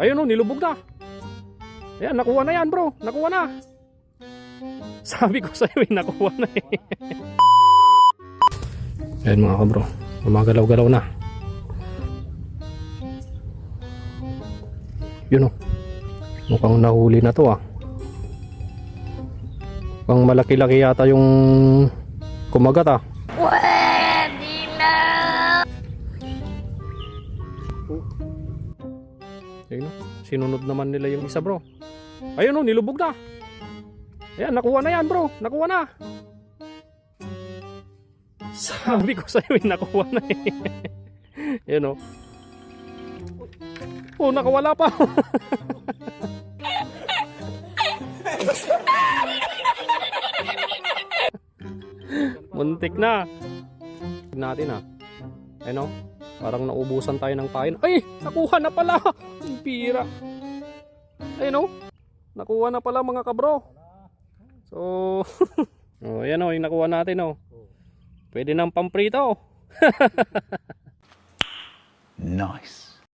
Ayun o, nilubog na. Ayan, nakuha na yan bro. Nakuha na. Sabi ko sa'yo nakuha na eh. Ayan mga kabro, gumagalaw-galaw na. Yun o, mukhang nahuli na to ah. Mukhang malaki-laki yata yung kumagat ah. Pwede na. Ayun o, sinunod naman nila yung isa bro. Ayun o, nilubog na. Ayan, nakuha na yan bro. Nakuha na. Sabi ko sa'yo nakuha na eh. Ayun o. Oh, nakawala pa. Muntik na. Tignan natin ah. Ayun o, parang naubusan tayo ng pain. Ay, nakuha na pala. Ang pira. Ayun o, nakuha na pala mga kabro. So, oh, yan o, yung nakuha natin o. Pwede nang pamprito. Nice.